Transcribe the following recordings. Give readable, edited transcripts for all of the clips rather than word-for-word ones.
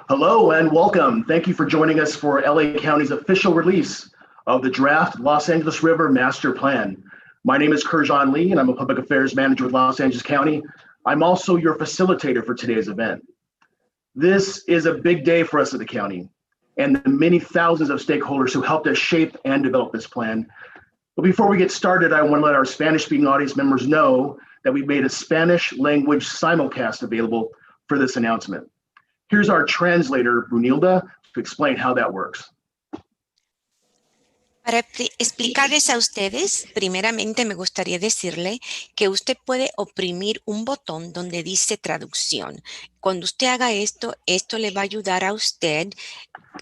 Hello and welcome. Thank you for joining us for LA County's official release of the draft Los Angeles River Master Plan. My name is Kurjan Lee and I'm a Public Affairs Manager with Los Angeles County. I'm also your facilitator for today's event. This is a big day for us at the county and the many thousands of stakeholders who helped us shape and develop this plan. But before we get started, I want to let our Spanish-speaking audience members know that we've made a Spanish language simulcast available for this announcement. Here's our translator, Brunilda, to explain how that works. Para explicarles a ustedes, primeramente me gustaría decirle que usted puede oprimir un botón donde dice traducción. Cuando usted haga esto, esto le va a ayudar a usted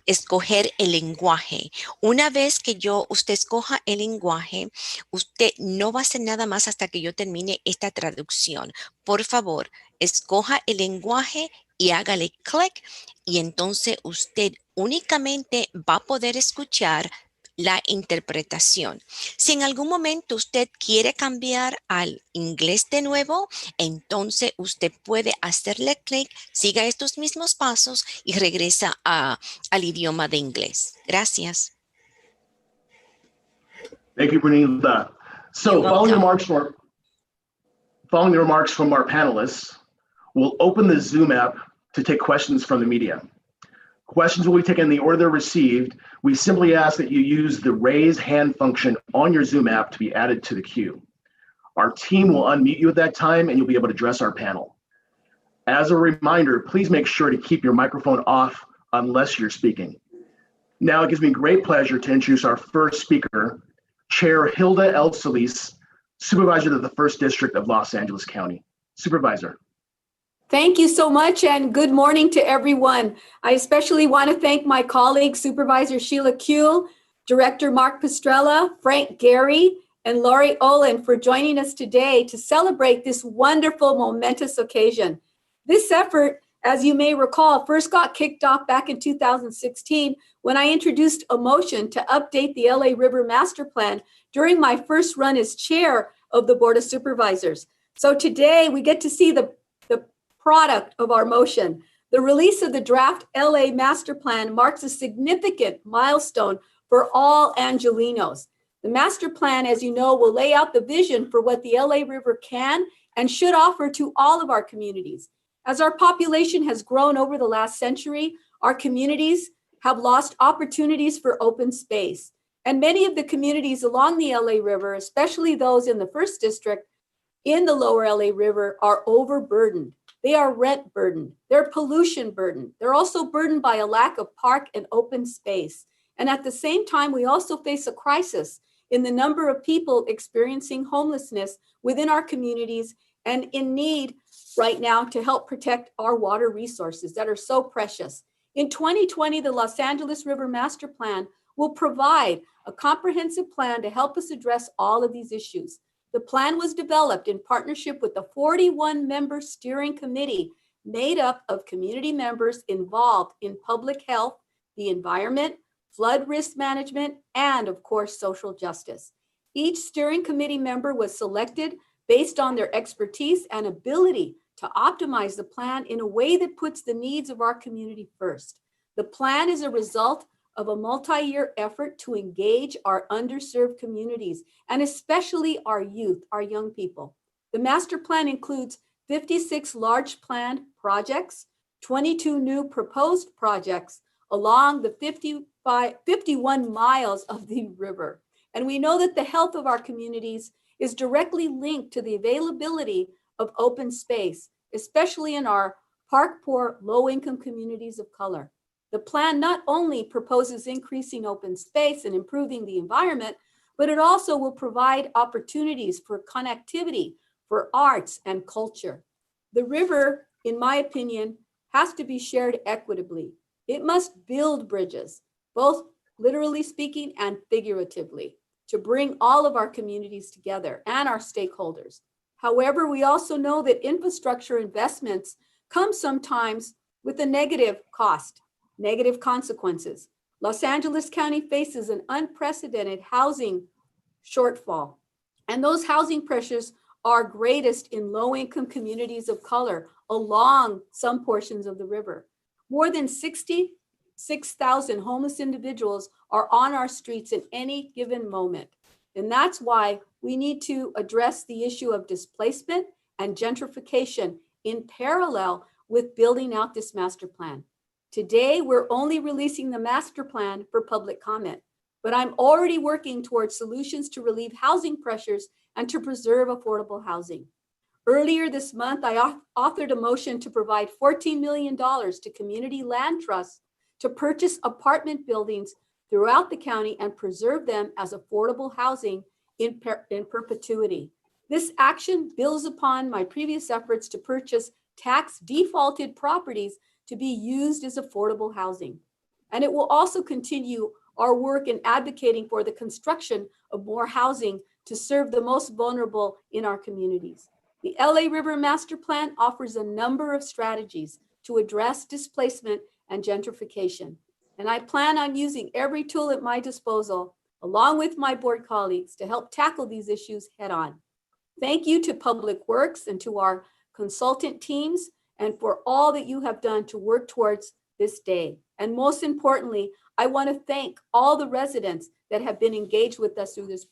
escoger el lenguaje. Una vez que usted escoja el lenguaje, usted no va a hacer nada más hasta que yo termine esta traducción. Por favor, escoja el lenguaje y hágale clic y entonces usted únicamente va a poder escuchar la interpretación. Si en algún momento usted quiere cambiar al inglés de nuevo, entonces usted puede hacerle clic, siga estos mismos pasos y regresa al idioma de inglés. Gracias. Thank you, Brunilda. So following the remarks from our panelists, we'll open the Zoom app to take questions from the media. Questions will be taken in the order they're received. We simply ask that you use the raise hand function on your Zoom app to be added to the queue. Our team will unmute you at that time and you'll be able to address our panel. As a reminder, please make sure to keep your microphone off unless you're speaking. Now it gives me great pleasure to introduce our first speaker, Chair Hilda L. Solis, Supervisor of the 1st District of Los Angeles County. Supervisor. Thank you so much and good morning to everyone. I especially want to thank my colleagues, Supervisor Sheila Kuehl, Director Mark Pastrella, Frank Gehry, and Laurie Olin for joining us today to celebrate this wonderful, momentous occasion. This effort, as you may recall, first got kicked off back in 2016 when I introduced a motion to update the LA River Master Plan during my first run as chair of the Board of Supervisors. So today we get to see the product of our motion. The release of the draft LA Master Plan marks a significant milestone for all Angelenos. The Master Plan, as you know, will lay out the vision for what the LA River can and should offer to all of our communities. As our population has grown over the last century, our communities have lost opportunities for open space. And many of the communities along the LA River, especially those in the 1st District in the lower LA River, are overburdened. They are rent burdened, they're pollution burdened. They're also burdened by a lack of park and open space. And at the same time, we also face a crisis in the number of people experiencing homelessness within our communities and in need right now to help protect our water resources that are so precious. In 2020, the Los Angeles River Master Plan will provide a comprehensive plan to help us address all of these issues. The plan was developed in partnership with the 41-member steering committee made up of community members involved in public health, the environment, flood risk management, and of course, social justice. Each steering committee member was selected based on their expertise and ability to optimize the plan in a way that puts the needs of our community first. The plan is a result of a multi-year effort to engage our underserved communities, and especially our youth, our young people. The master plan includes 56 large planned projects, 22 new proposed projects along the 51 miles of the river. And we know that the health of our communities is directly linked to the availability of open space, especially in our park-poor, low-income communities of color. The plan not only proposes increasing open space and improving the environment, but it also will provide opportunities for connectivity, for arts and culture. The river, in my opinion, has to be shared equitably. It must build bridges, both literally speaking and figuratively, to bring all of our communities together and our stakeholders. However, we also know that infrastructure investments come sometimes with a negative cost. Negative consequences. Los Angeles County faces an unprecedented housing shortfall, and those housing pressures are greatest in low-income communities of color along some portions of the river. More than 66,000 homeless individuals are on our streets in any given moment. And that's why we need to address the issue of displacement and gentrification in parallel with building out this master plan. Today, we're only releasing the master plan for public comment, but I'm already working towards solutions to relieve housing pressures and to preserve affordable housing. Earlier this month, I authored a motion to provide $14 million to community land trusts to purchase apartment buildings throughout the county and preserve them as affordable housing in perpetuity. This action builds upon my previous efforts to purchase tax defaulted properties to be used as affordable housing. And it will also continue our work in advocating for the construction of more housing to serve the most vulnerable in our communities. The LA River Master Plan offers a number of strategies to address displacement and gentrification. And I plan on using every tool at my disposal, along with my board colleagues, to help tackle these issues head on. Thank you to Public Works and to our consultant teams, and for all that you have done to work towards this day. And most importantly, I want to thank all the residents that have been engaged with us through this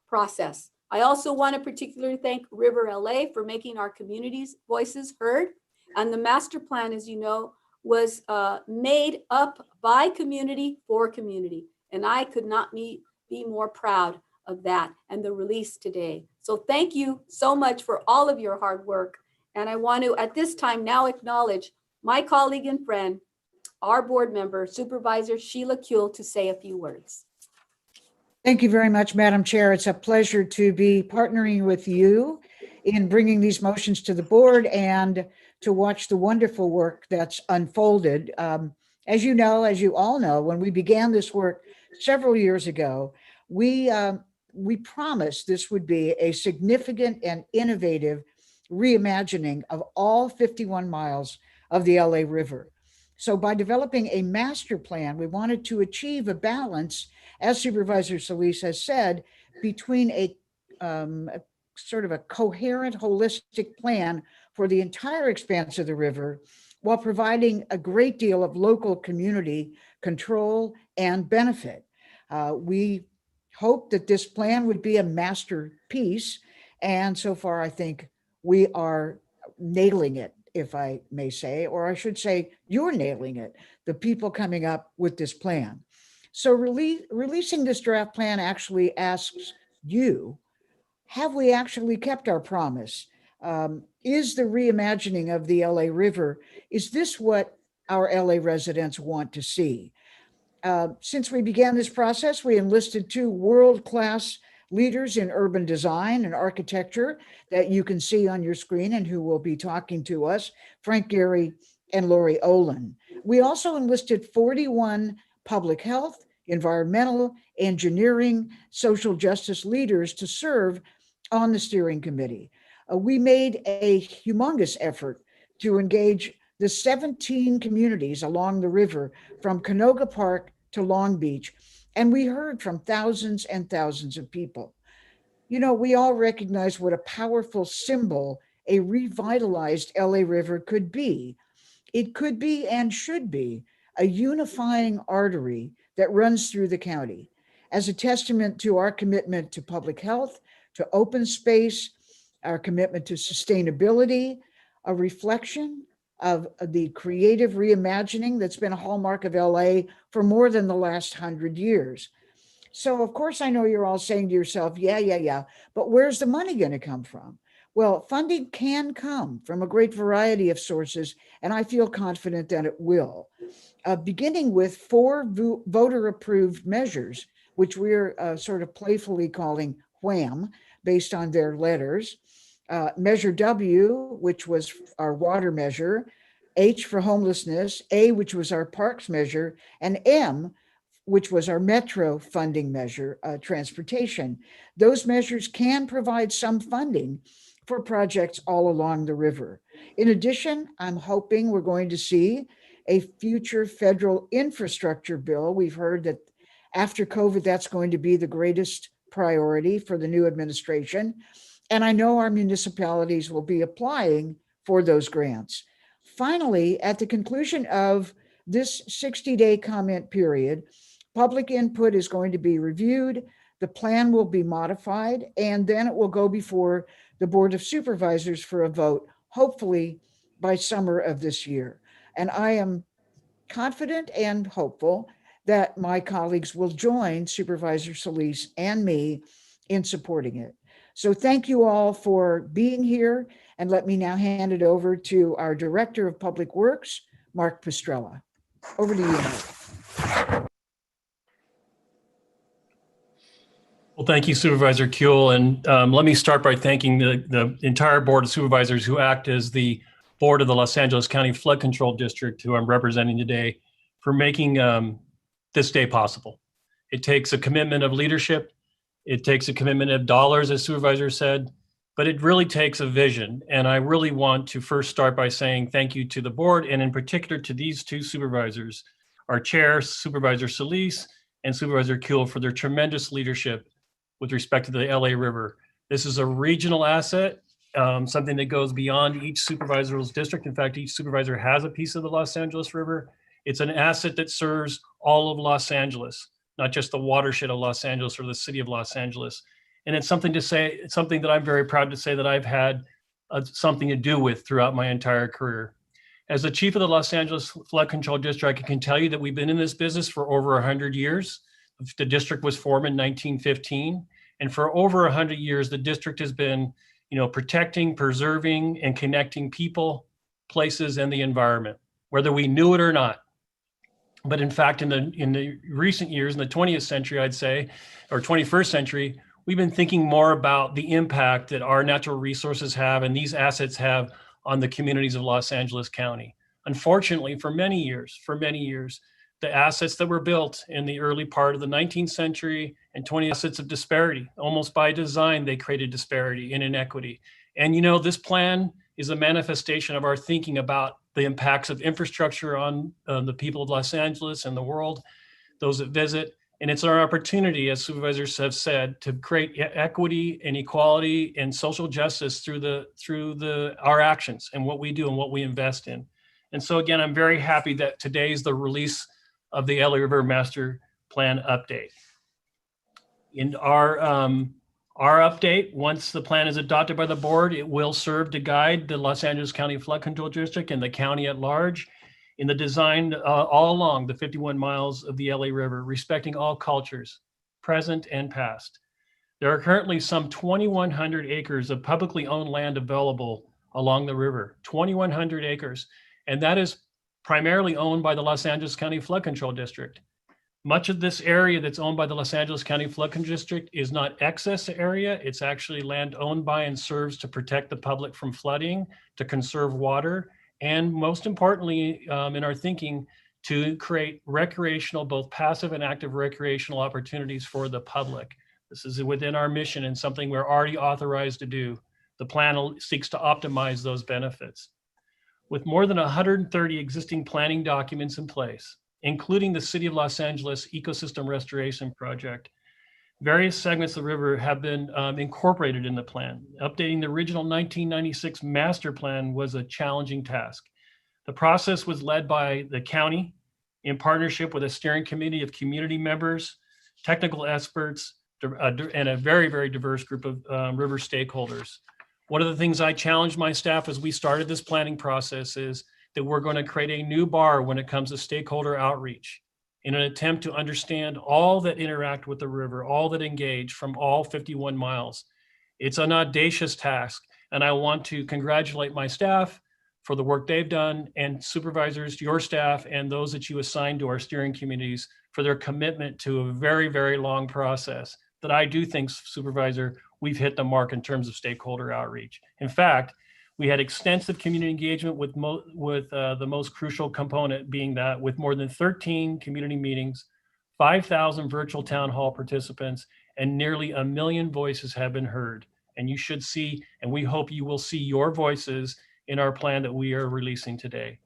process. I also want to particularly thank River LA for making our community's voices heard. And the master plan, as you know, was made up by community for community. And I could not be more proud of that and the release today. So thank you so much for all of your hard work. And I want to, at this time, now acknowledge my colleague and friend, our board member, Supervisor Sheila Kuehl, to say a few words. Thank you very much, Madam Chair. It's a pleasure to be partnering with you in bringing these motions to the board and to watch the wonderful work that's unfolded. As you know, as you all know, when we began this work several years ago, we promised this would be a significant and innovative reimagining of all 51 miles of the LA River. So by developing a master plan, we wanted to achieve a balance, as Supervisor Solis has said, between a sort of a coherent, holistic plan for the entire expanse of the river, while providing a great deal of local community control and benefit. We hoped that this plan would be a masterpiece, and so far I think we are nailing it, if I may say, or I should say you're nailing it, the people coming up with this plan. So releasing this draft plan actually asks you, have we actually kept our promise? Is the reimagining of the LA River, is this what our LA residents want to see? Since we began this process, we enlisted 2 world-class leaders in urban design and architecture that you can see on your screen and who will be talking to us, Frank Gehry and Laurie Olin. We also enlisted 41 public health, environmental, engineering, social justice leaders to serve on the steering committee. We made a humongous effort to engage the 17 communities along the river from Canoga Park to Long Beach, and we heard from thousands and thousands of people. You know, we all recognize what a powerful symbol a revitalized LA River could be. It could be and should be a unifying artery that runs through the county as a testament to our commitment to public health, to open space, our commitment to sustainability, a reflection of the creative reimagining that's been a hallmark of LA for more than the last 100 years. So of course, I know you're all saying to yourself, yeah, but where's the money going to come from? Well, funding can come from a great variety of sources, and I feel confident that it will. Beginning with 4 voter-approved measures, which we're sort of playfully calling WHAM, based on their letters. Measure W, which was our water measure, H for homelessness, A, which was our parks measure, and M, which was our metro funding measure, transportation. Those measures can provide some funding for projects all along the river. In addition, I'm hoping we're going to see a future federal infrastructure bill. We've heard that after COVID, that's going to be the greatest priority for the new administration. And I know our municipalities will be applying for those grants. Finally, at the conclusion of this 60-day comment period, public input is going to be reviewed, the plan will be modified, and then it will go before the Board of Supervisors for a vote, hopefully by summer of this year. And I am confident and hopeful that my colleagues will join Supervisor Solis and me in supporting it. So thank you all for being here. And let me now hand it over to our Director of Public Works, Mark Pestrella. Over to you, Mark. Well, thank you, Supervisor Kuehl. And let me start by thanking the entire Board of Supervisors who act as the board of the Los Angeles County Flood Control District, who I'm representing today, for making this day possible. It takes a commitment of leadership. It takes a commitment of dollars, as Supervisor said, but it really takes a vision. And I really want to first start by saying thank you to the board, and in particular to these two supervisors, our chair, Supervisor Solis, and Supervisor Kuehl, for their tremendous leadership with respect to the LA River. This is a regional asset, something that goes beyond each supervisor's district. In fact, each supervisor has a piece of the Los Angeles River. It's an asset that serves all of Los Angeles, not just the watershed of Los Angeles or the city of Los Angeles. And it's something to say, it's something that I'm very proud to say that I've had something to do with throughout my entire career. As the chief of the Los Angeles Flood Control District, I can tell you that we've been in this business for over 100 years. The district was formed in 1915. And for over 100 years, the district has been, protecting, preserving, and connecting people, places, and the environment, whether we knew it or not. But in fact, in the recent years, in the 20th century, I'd say, or 21st century, we've been thinking more about the impact that our natural resources have and these assets have on the communities of Los Angeles County. Unfortunately, for many years, the assets that were built in the early part of the 19th century and 20th assets of disparity, almost by design, they created disparity and inequity. And this plan is a manifestation of our thinking about the impacts of infrastructure on the people of Los Angeles and the world, those that visit. And it's our opportunity, as supervisors have said, to create equity and equality and social justice through our actions and what we do and what we invest in. And so again, I'm very happy that today is the release of the LA River Master Plan update. In our update, once the plan is adopted by the board, it will serve to guide the Los Angeles County Flood Control District and the county at large in the design all along the 51 miles of the LA River, respecting all cultures, present and past. There are currently some 2,100 acres of publicly owned land available along the river, 2,100 acres, and that is primarily owned by the Los Angeles County Flood Control District. Much of this area that's owned by the Los Angeles County Flood Control District is not excess area. It's actually land owned by and serves to protect the public from flooding, to conserve water, and most importantly, in our thinking, to create recreational, both passive and active recreational opportunities for the public. This is within our mission and something we're already authorized to do. The plan seeks to optimize those benefits. With more than 130 existing planning documents in place, including the City of Los Angeles Ecosystem Restoration Project, various segments of the river have been incorporated in the plan. Updating the original 1996 master plan was a challenging task. The process was led by the county in partnership with a steering committee of community members, technical experts, and a very, very diverse group of river stakeholders. One of the things I challenged my staff as we started this planning process is that we're going to create a new bar when it comes to stakeholder outreach in an attempt to understand all that interact with the river, all that engage from all 51 miles. It's an audacious task, and I want to congratulate my staff for the work they've done, and supervisors, your staff, and those that you assign to our steering committees for their commitment to a very, very long process that I do think, Supervisor, we've hit the mark in terms of stakeholder outreach. In fact, we had extensive community engagement with the most crucial component being that with more than 13 community meetings, 5,000 virtual town hall participants, and nearly 1 million voices have been heard. And you should see, and we hope you will see your voices in our plan that we are releasing today.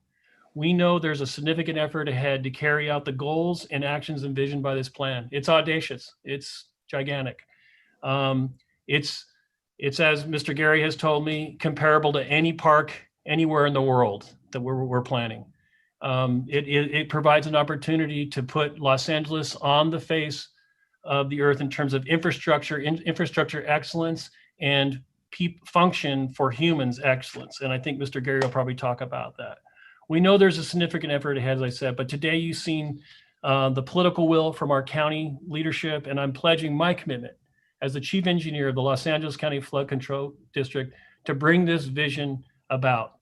We know there's a significant effort ahead to carry out the goals and actions envisioned by this plan. It's audacious, it's gigantic. It's as Mr. Gary has told me, comparable to any park anywhere in the world that we're planning. It provides an opportunity to put Los Angeles on the face of the earth in terms of infrastructure excellence and function for humans excellence. And I think Mr. Gary will probably talk about that. We know there's a significant effort ahead, as I said, but today you've seen the political will from our county leadership, and I'm pledging my commitment as the chief engineer of the Los Angeles County Flood Control District to bring this vision about.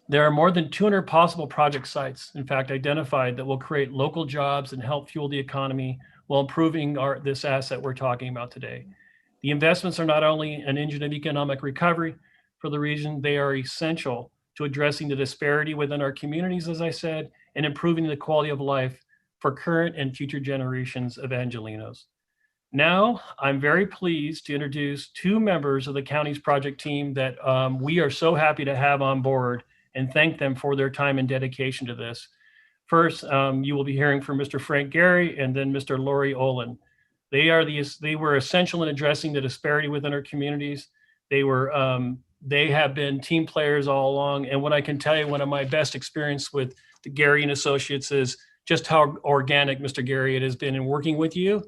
There are more than 200 possible project sites, in fact, identified that will create local jobs and help fuel the economy while improving this asset we're talking about today. The investments are not only an engine of economic recovery for the region, they are essential to addressing the disparity within our communities, as I said, and improving the quality of life for current and future generations of Angelenos. Now, I'm very pleased to introduce two members of the county's project team that we are so happy to have on board and thank them for their time and dedication to this. First, you will be hearing from Mr. Frank Gary and then Mr. Laurie Olin. They were essential in addressing the disparity within our communities. They have been team players all along. And what I can tell you, one of my best experience with the Gary and Associates is just how organic, Mr. Gary, it has been in working with you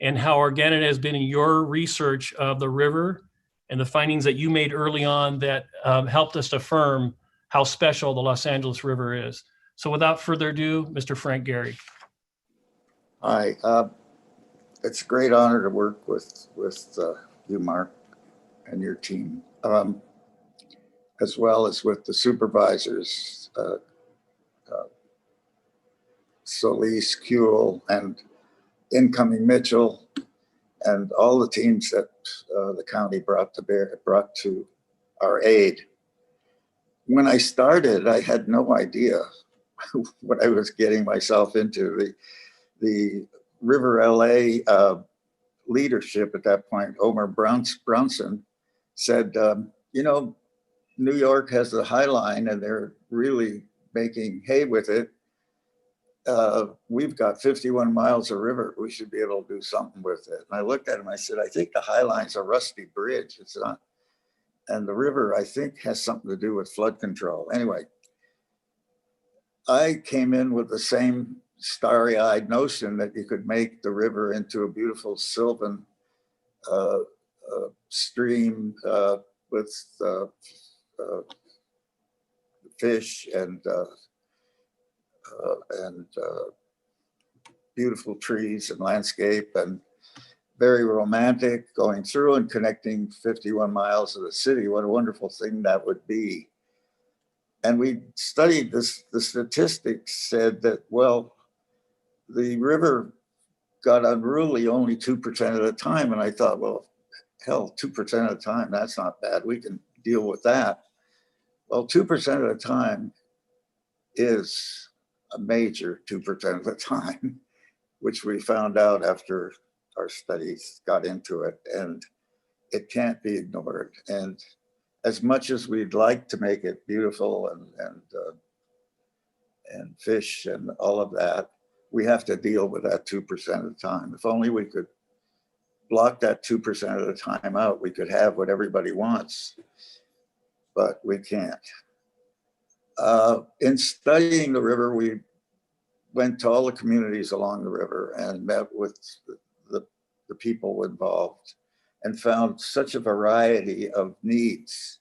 and how organic it has been in your research of the river and the findings that you made early on that helped us affirm how special the Los Angeles River is. So without further ado, Mr. Frank Gary. Hi, it's a great honor to work with you, Mark, and your team, as well as with the supervisors, Solis, Kuehl, and incoming Mitchell, and all the teams that the county brought to our aid. When I started, I had no idea what I was getting myself into. The River LA leadership at that point, Omer Brownson, said, you know, New York has the High Line and they're really making hay with it. We've got 51 miles of river. We should be able to do something with it. And I looked at him, I said, I think the High Line's a rusty bridge. It's not. And the river, I think, has something to do with flood control. Anyway, I came in with the same starry-eyed notion that you could make the river into a beautiful sylvan stream with fish and beautiful trees and landscape, and very romantic, going through and connecting 51 miles of the city. What a wonderful thing that would be. And we studied this, the statistics said that, well, the river got unruly only 2% of the time. And I thought, well, hell, 2% of the time, that's not bad. We can deal with that. Well, 2% of the time is a major 2% of the time, which we found out after our studies got into it, and it can't be ignored. And as much as we'd like to make it beautiful and fish and all of that, we have to deal with that 2% of the time. If only we could block that 2% of the time out, we could have what everybody wants, but we can't. In studying the river, we went to all the communities along the river and met with the people involved and found such a variety of needs,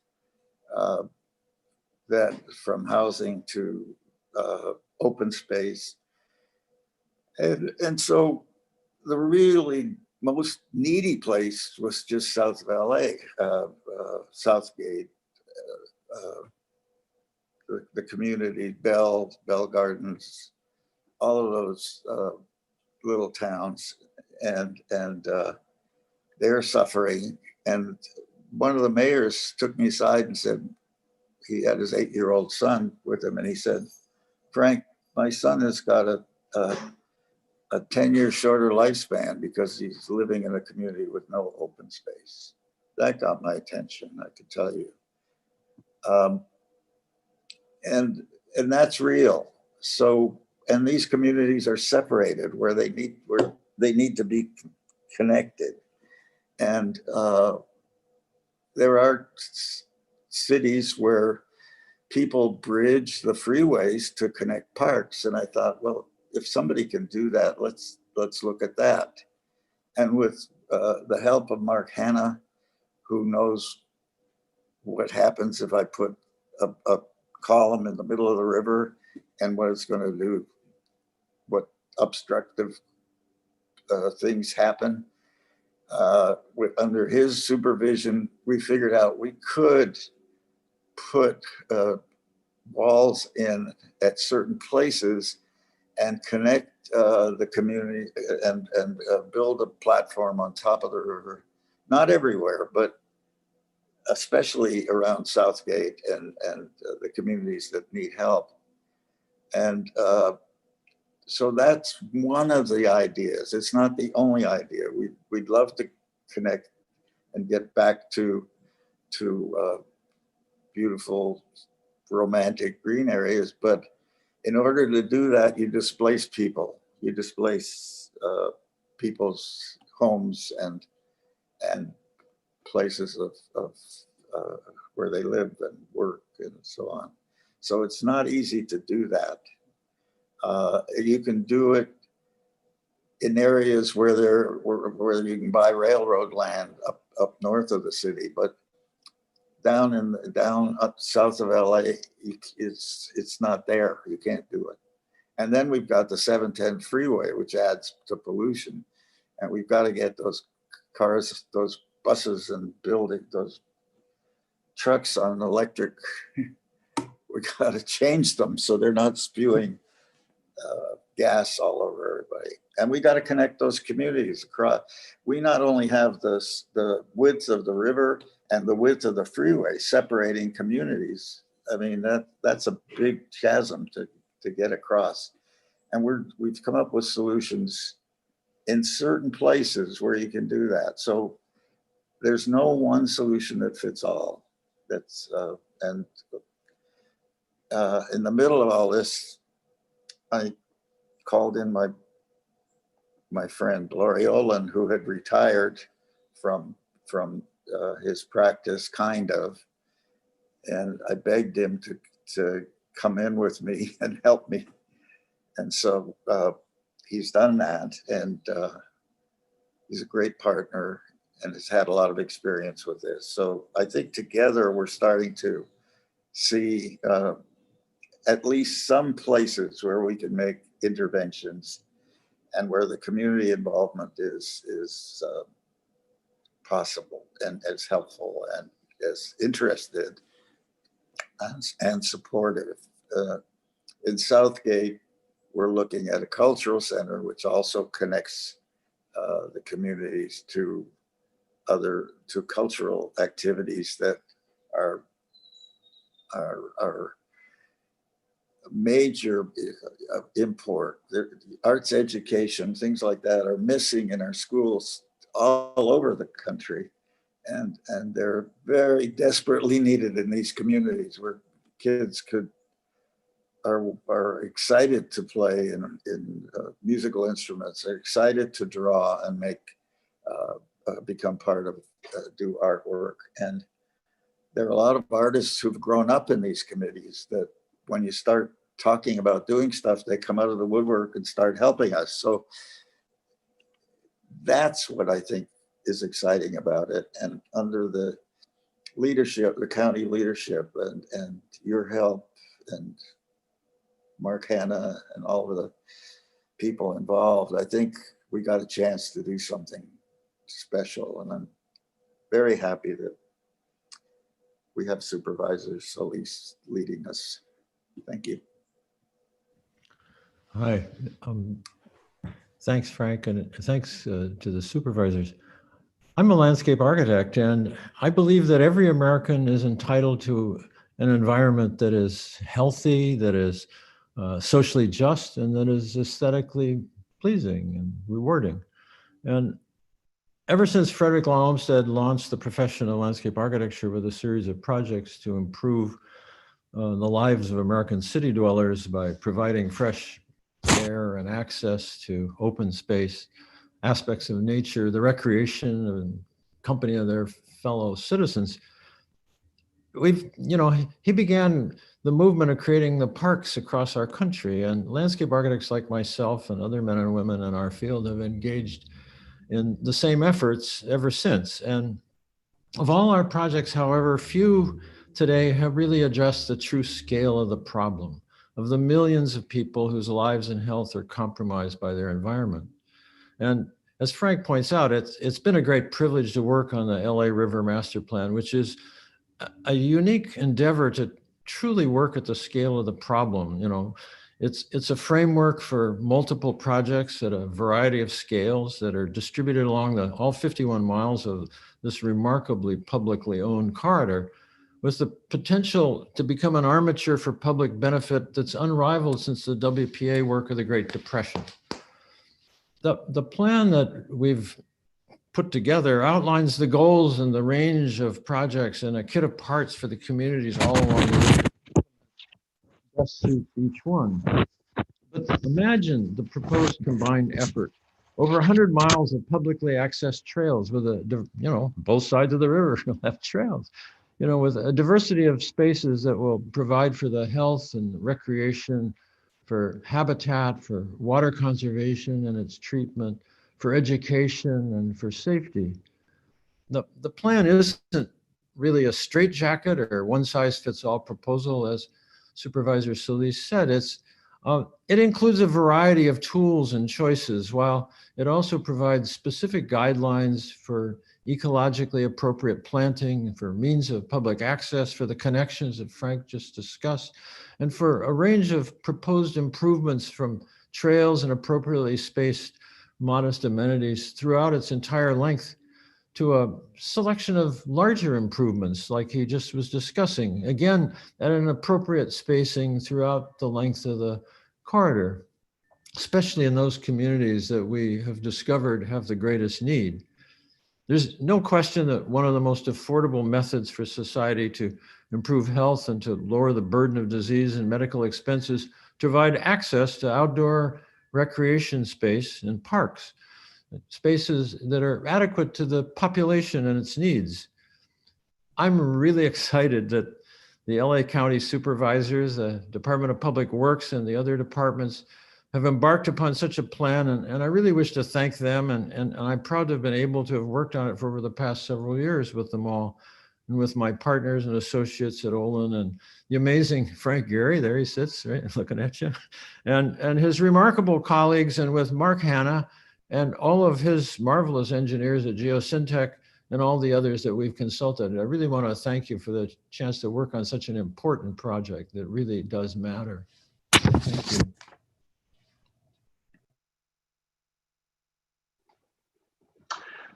that from housing to open space. And so the really most needy place was just south of LA, Southgate, the community, Bell Gardens, all of those little towns, and they're suffering. And one of the mayors took me aside and said, he had his 8-year-old son with him, and he said, Frank, my son has got a 10-year shorter lifespan because he's living in a community with no open space. That got my attention, I can tell you. And that's real. So, and these communities are separated where they need to be connected. And there are cities where people bridge the freeways to connect parks. And I thought, well, if somebody can do that, let's look at that. And with the help of Mark Hanna, who knows what happens if I put a column in the middle of the river and what it's going to do, what obstructive things happen. Under his supervision, we figured out we could put walls in at certain places and connect the community and build a platform on top of the river. Not everywhere, but especially around Southgate and the communities that need help. And so that's one of the ideas. It's not the only idea. We'd love to connect and get back to beautiful, romantic green areas. But in order to do that, you displace people. You displace people's homes and places of where they live and work and so on. So it's not easy to do that. You can do it in areas where you can buy railroad land up north of the city, but down up south of LA, it's not there. You can't do it. And then we've got the 710 freeway, which adds to pollution, and we've got to get those cars, those buses, and those trucks on electric. We got to change them so they're not spewing gas all over everybody. And we got to connect those communities across. We not only have the width of the river and the width of the freeway separating communities. I mean, that's a big chasm to get across. And we've come up with solutions in certain places where you can do that. So there's no one solution that fits all. That's in the middle of all this, I called in my friend Laurie Olin, who had retired from his practice, kind of, and I begged him to come in with me and help me. And so he's done that, and he's a great partner and has had a lot of experience with this. So I think together we're starting to see at least some places where we can make interventions and where the community involvement is possible and as helpful and as interested and supportive. In Southgate, we're looking at a cultural center, which also connects the communities to cultural activities that are major import. Arts education, things like that are missing in our schools all over the country. And they're very desperately needed in these communities where kids are excited to play in musical instruments, are excited to draw and become part of, do artwork. And there are a lot of artists who've grown up in these committees that when you start talking about doing stuff, they come out of the woodwork and start helping us. So that's what I think is exciting about it. And under the leadership, the county leadership, and your help, and Mark Hanna and all of the people involved, I think we got a chance to do something special. And I'm very happy that we have Supervisor Solis leading us. Thank you. Hi. Thanks, Frank, and thanks to the supervisors. I'm a landscape architect, and I believe that every American is entitled to an environment that is healthy, that is socially just, and that is aesthetically pleasing and rewarding. And ever since Frederick Law Olmsted launched the profession of landscape architecture with a series of projects to improve the lives of American city dwellers by providing fresh air and access to open space, aspects of nature, the recreation and company of their fellow citizens, he began the movement of creating the parks across our country, and landscape architects like myself and other men and women in our field have engaged in the same efforts ever since. And of all our projects, however, few today have really addressed the true scale of the problem, of the millions of people whose lives and health are compromised by their environment. And as Frank points out, it's been a great privilege to work on the LA River Master Plan, which is a unique endeavor to truly work at the scale of the problem. It's a framework for multiple projects at a variety of scales that are distributed along all 51 miles of this remarkably publicly owned corridor, with the potential to become an armature for public benefit that's unrivaled since the WPA work of the Great Depression. The plan that we've put together outlines the goals and the range of projects and a kit of parts for the communities all along the way. Best suits each one. But imagine the proposed combined effort. Over 100 miles of publicly accessed trails with both sides of the river will have trails, with a diversity of spaces that will provide for the health and recreation, for habitat, for water conservation and its treatment, for education and for safety. The plan isn't really a straitjacket or one-size-fits-all proposal, as Supervisor Solis said. It includes a variety of tools and choices, while it also provides specific guidelines for ecologically appropriate planting, for means of public access, for the connections that Frank just discussed, and for a range of proposed improvements from trails and appropriately spaced modest amenities throughout its entire length, to a selection of larger improvements like he just was discussing, again, at an appropriate spacing throughout the length of the corridor, especially in those communities that we have discovered have the greatest need. There's no question that one of the most affordable methods for society to improve health and to lower the burden of disease and medical expenses to provide access to outdoor recreation space and parks, spaces that are adequate to the population and its needs. I'm really excited that the LA County supervisors, the Department of Public Works, and the other departments have embarked upon such a plan, and I really wish to thank them, and I'm proud to have been able to have worked on it for over the past several years with them all, and with my partners and associates at Olin, and the amazing Frank Gehry, there he sits, right, looking at you, and his remarkable colleagues, and with Mark Hanna, and all of his marvelous engineers at Geosyntec, and all the others that we've consulted. I really want to thank you for the chance to work on such an important project that really does matter. Thank you.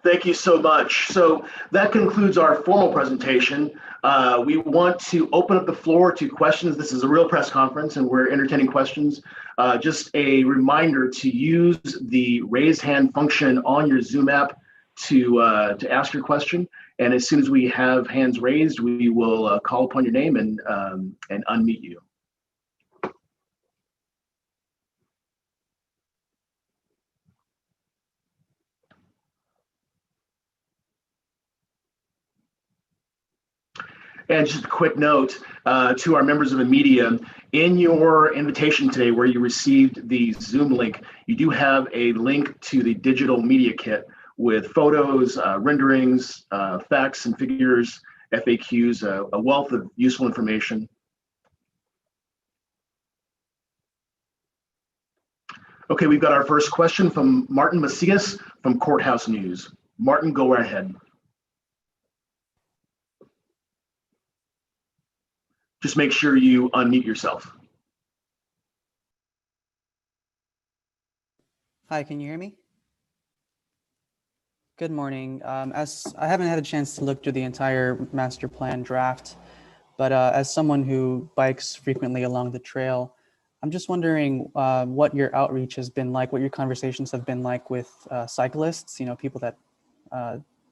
Thank you so much. So that concludes our formal presentation. We want to open up the floor to questions. This is a real press conference and we're entertaining questions. Just a reminder to use the raise hand function on your Zoom app to ask your question. And as soon as we have hands raised, we will call upon your name and unmute you. And just a quick note to our members of the media, in your invitation today where you received the Zoom link, you do have a link to the digital media kit with photos, renderings, facts and figures, FAQs, a wealth of useful information. Okay, we've got our first question from Martin Macias from Courthouse News. Martin, go right ahead. Just make sure you unmute yourself. Hi, can you hear me? Good morning. As I haven't had a chance to look through the entire master plan draft, but as someone who bikes frequently along the trail, I'm just wondering what your outreach has been like, what your conversations have been like with cyclists, people that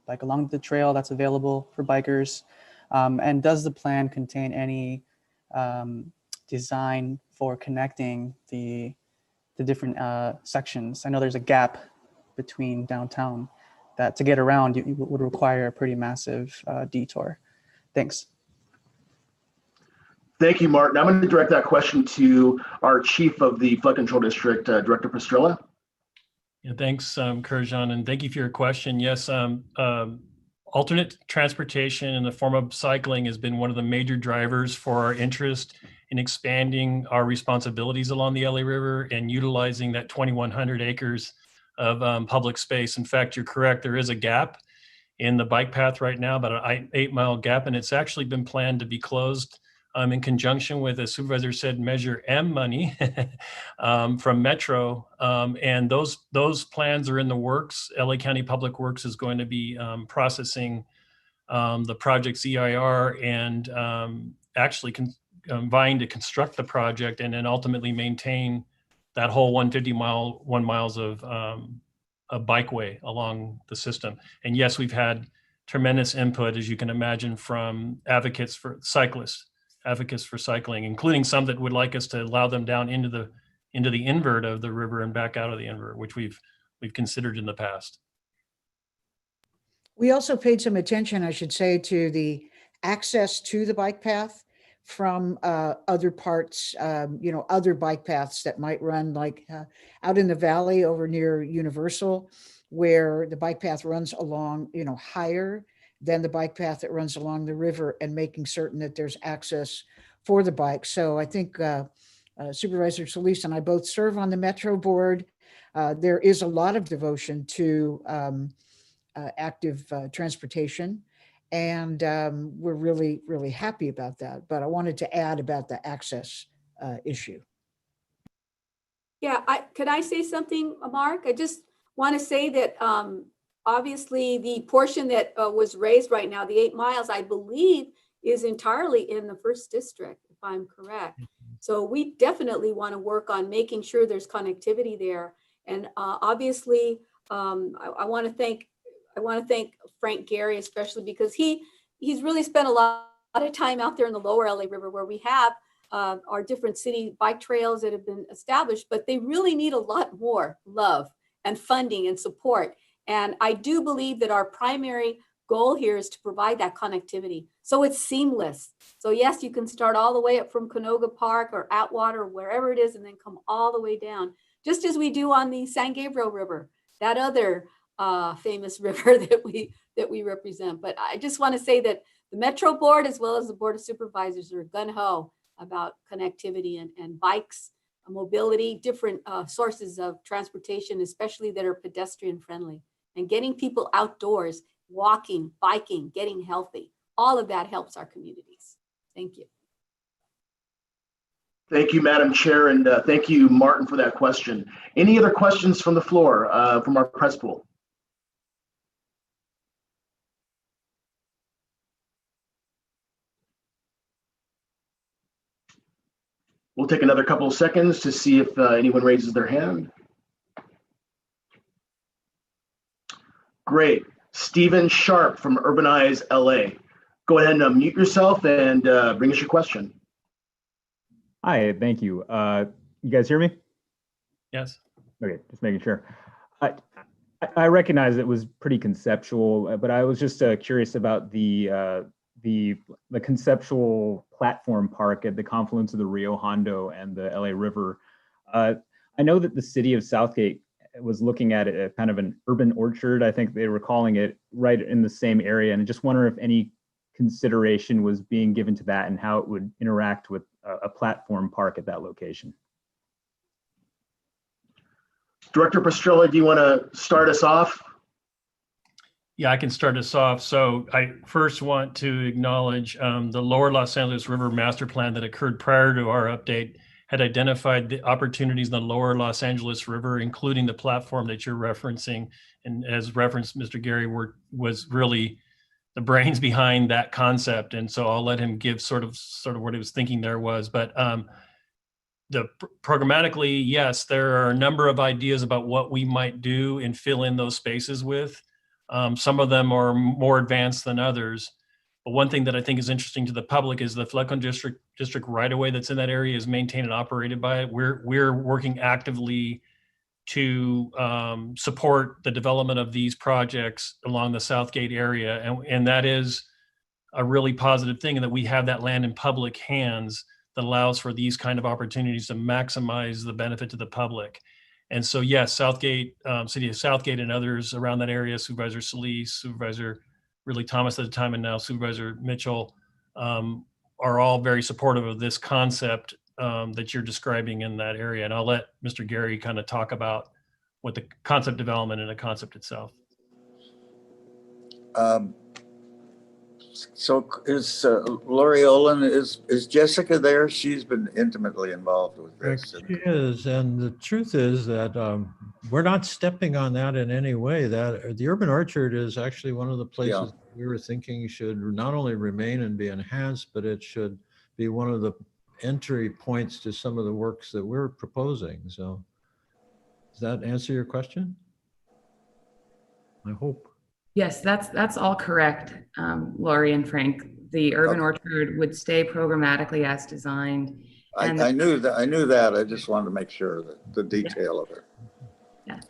bike along the trail that's available for bikers. And does the plan contain any design for connecting the different sections? I know there's a gap between downtown that to get around you would require a pretty massive detour. Thanks. Thank you, Martin. I'm going to direct that question to our Chief of the Flood Control District, Director Pastrella. Yeah, thanks, Kurjan, and thank you for your question. Yes, alternate transportation in the form of cycling has been one of the major drivers for our interest in expanding our responsibilities along the LA River and utilizing that 2,100 acres of public space. In fact, you're correct, there is a gap in the bike path right now, about an 8-mile gap, and it's actually been planned to be closed in conjunction with, as Supervisor said, Measure M money from Metro. And those plans are in the works. LA County Public Works is going to be processing the project's EIR and actually vying to construct the project and then ultimately maintain that whole 1 miles of a bikeway along the system. And yes, we've had tremendous input, as you can imagine, from advocates for cyclists, advocates for cycling, including some that would like us to allow them down into the invert of the river and back out of the invert, which we've considered in the past. We also paid some attention, I should say, to the access to the bike path from other parts, other bike paths that might run like out in the valley over near Universal, where the bike path runs along, higher than the bike path that runs along the river, and making certain that there's access for the bike. So I think Supervisor Solis and I both serve on the Metro board. There is a lot of devotion to active transportation. And we're really, really happy about that. But I wanted to add about the access issue. Yeah, could I say something, Mark? I just want to say that obviously the portion that was raised right now, the 8 miles, I believe is entirely in the 1st district, if I'm correct. So we definitely want to work on making sure there's connectivity there. And obviously, I want to thank Frank Gehry, especially because he's really spent a lot of time out there in the lower LA River, where we have our different city bike trails that have been established, but they really need a lot more love and funding and support. And I do believe that our primary goal here is to provide that connectivity, so it's seamless. So yes, you can start all the way up from Canoga Park or Atwater or wherever it is, and then come all the way down, just as we do on the San Gabriel River, that other famous river that we represent. But I just want to say that the Metro Board, as well as the Board of Supervisors, are gung-ho about connectivity and bikes, mobility, different sources of transportation, especially that are pedestrian friendly, and getting people outdoors, walking, biking, getting healthy. All of that helps our communities. Thank you. Thank you, Madam Chair, and thank you, Martin, for that question. Any other questions from the floor, from our press pool? We'll take another couple of seconds to see if anyone raises their hand. Great. Stephen Sharp from Urbanize LA. Go ahead and unmute yourself and bring us your question. Hi, thank you. You guys hear me? Yes. Okay, just making sure. I recognize it was pretty conceptual, but I was just curious about the conceptual platform park at the confluence of the Rio Hondo and the LA River. I know that the city of Southgate was looking at it at kind of an urban orchard. I think they were calling it, right in the same area. And I just wonder if any consideration was being given to that and how it would interact with a platform park at that location. Director Pastrella, do you want to start us off? Yeah, I can start us off. So I first want to acknowledge the Lower Los Angeles River Master Plan that occurred prior to our update had identified the opportunities in the Lower Los Angeles River, including the platform that you're referencing. And as referenced, Mr. Gehry was really the brains behind that concept. And so I'll let him give sort of what he was thinking there was. But programmatically, yes, there are a number of ideas about what we might do and fill in those spaces with. Some of them are more advanced than others. But one thing that I think is interesting to the public is the flood control district right-of-way that's in that area is maintained and operated by it. We're working actively to support the development of these projects along the Southgate area. And that is a really positive thing, and that we have that land in public hands that allows for these kind of opportunities to maximize the benefit to the public. And so, yes, Southgate, City of Southgate and others around that area, Supervisor Solis, Supervisor really Thomas at the time, and now Supervisor Mitchell, are all very supportive of this concept that you're describing in that area. And I'll let Mr. Gary kind of talk about what the concept development and the concept itself. So is Lori Olin, is Jessica there? She's been intimately involved with this. She is, and the truth is that we're not stepping on that in any way. That the Urban Orchard is actually one of the places we were thinking should not only remain and be enhanced, but it should be one of the entry points to some of the works that we're proposing. So does that answer your question? I hope. Yes, that's all correct, Lori and Frank. The Urban Orchard would stay programmatically as designed. I knew that. I just wanted to make sure that the detail of it. Yeah.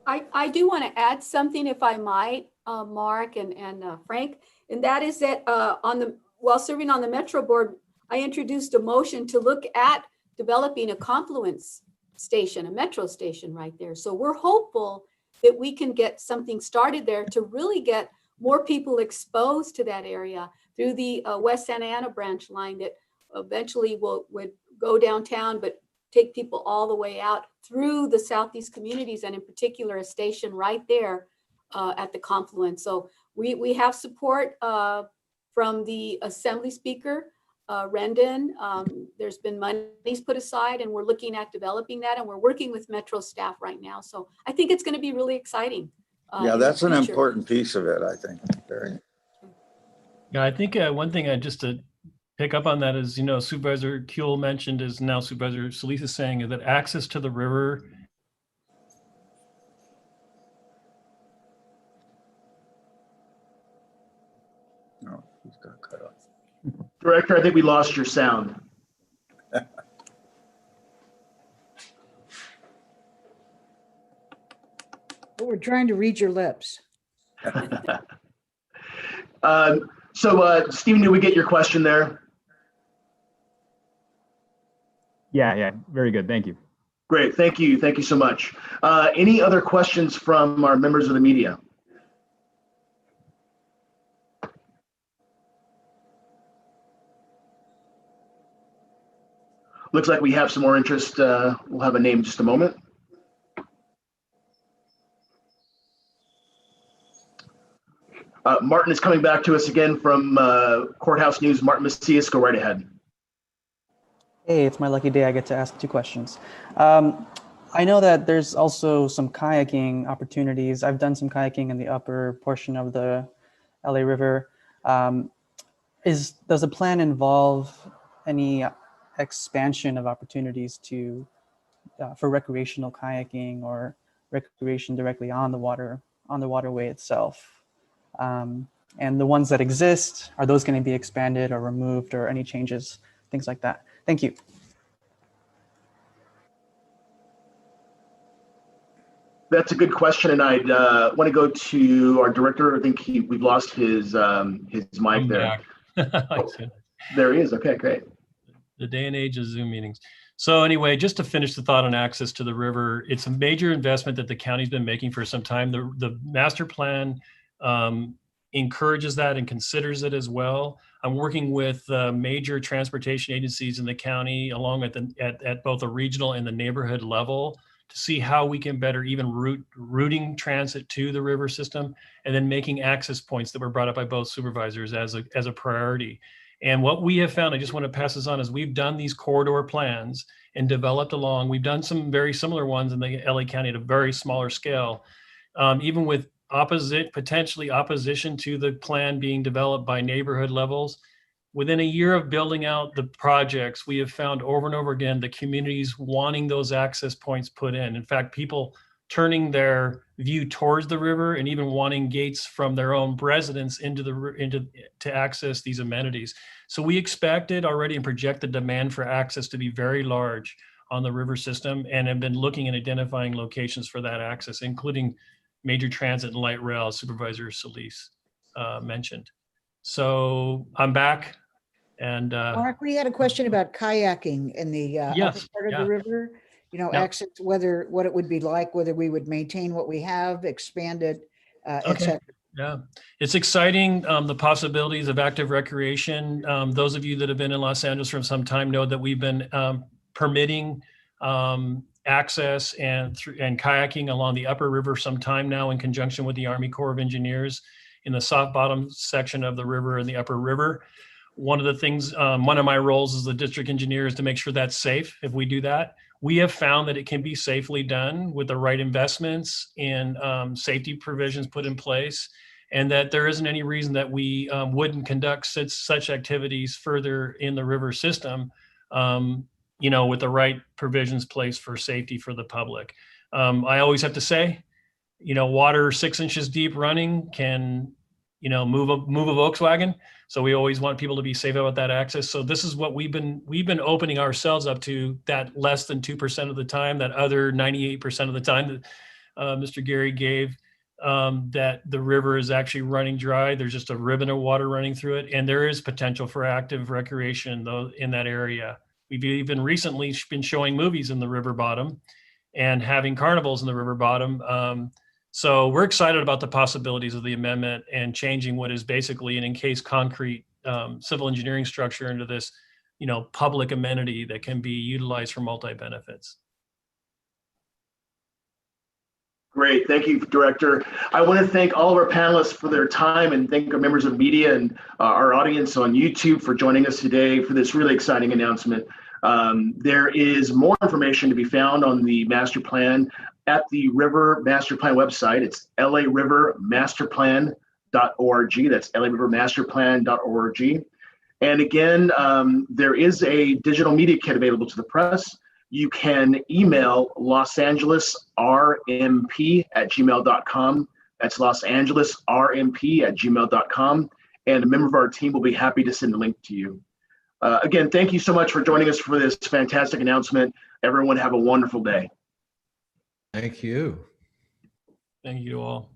I do want to add something, if I might, Mark and Frank, and that is that while serving on the Metro Board, I introduced a motion to look at developing a confluence station, a metro station right there. So we're hopeful that we can get something started there to really get more people exposed to that area through the West Santa Ana branch line that eventually would go downtown, but take people all the way out through the Southeast communities, and in particular, a station right there at the confluence. So we have support from the Assembly Speaker, Rendon. There's been monies put aside, and we're looking at developing that, and we're working with Metro staff right now. So I think it's going to be really exciting. Yeah, that's an important piece of it, I think. Very. Yeah, I think one thing just to pick up on that is, Supervisor Kuehl mentioned, is now Supervisor Solis is saying, is that access to the river. No, he's got cut off. Director, I think we lost your sound. Well, we're trying to read your lips. Stephen, did we get your question there? Yeah, very good. Thank you. Great, thank you. Thank you so much. Any other questions from our members of the media? Looks like we have some more interest. We'll have a name in just a moment. Martin is coming back to us again from Courthouse News. Martin Macias, go right ahead. Hey, it's my lucky day. I get to ask 2 questions. I know that there's also some kayaking opportunities. I've done some kayaking in the upper portion of the LA River. Does the plan involve any expansion of opportunities for recreational kayaking or recreation directly on the waterway itself? And the ones that exist, are those going to be expanded or removed, or any changes, things like that? Thank you. That's a good question, and I'd want to go to our director. I think we've lost his mic there. Oh, there he is. Okay, great. The day and age of Zoom meetings. So anyway, just to finish the thought on access to the river, it's a major investment that the county's been making for some time. The master plan encourages that and considers it as well. I'm working with major transportation agencies in the county, along at both the regional and the neighborhood level, to see how we can better even routing transit to the river system, and then making access points that were brought up by both supervisors as a priority. And what we have found, I just want to pass this on, is we've done these corridor plans and developed along. We've done some very similar ones in the LA County at a very smaller scale, even with potentially opposition to the plan being developed by neighborhood levels. Within a year of building out the projects, we have found over and over again the communities wanting those access points put in. In fact, people turning their view towards the river and even wanting gates from their own residents to access these amenities. So we expected already and project the demand for access to be very large on the river system, and have been looking and identifying locations for that access, including major transit and light rail, Supervisor Solis. mentioned. So I'm back, and Mark, we had a question about kayaking in the upper Yes, part of yeah. the river. You know, Yeah. access, what it would be like, whether we would maintain what we have, expand it, et Okay. cetera. Yeah, it's exciting, the possibilities of active recreation. Those of you that have been in Los Angeles for some time know that we've been permitting access and kayaking along the upper river some time now in conjunction with the Army Corps of Engineers in the soft bottom section of the river and the upper river. One of the things, one of my roles as the district engineer is to make sure that's safe if we do that. We have found that it can be safely done with the right investments and safety provisions put in place, and that there isn't any reason that we wouldn't conduct such activities further in the river system, you know, with the right provisions placed for safety for the public. I always have to say, you know, water 6 inches deep running can, you know, move a Volkswagen. So we always want people to be safe about that access. So this is what we've been opening ourselves up to, that less than 2% of the time, that other 98% of the time that Mr. Gary gave, that the river is actually running dry. There's just a ribbon of water running through it. And there is potential for active recreation though in that area. We've even recently been showing movies in the river bottom and having carnivals in the river bottom. So we're excited about the possibilities of the amendment and changing what is basically an encased concrete civil engineering structure into this, you know, public amenity that can be utilized for multi-benefits. Great, thank you, Director. I want to thank all of our panelists for their time and thank our members of media and our audience on YouTube for joining us today for this really exciting announcement. There is more information to be found on the master plan at the River Master Plan website. It's larivermasterplan.org. That's larivermasterplan.org. And again, there is a digital media kit available to the press. You can email losangelesrmp@gmail.com. That's losangelesrmp@gmail.com. And a member of our team will be happy to send a link to you. Again, thank you so much for joining us for this fantastic announcement. Everyone have a wonderful day. Thank you. Thank you all.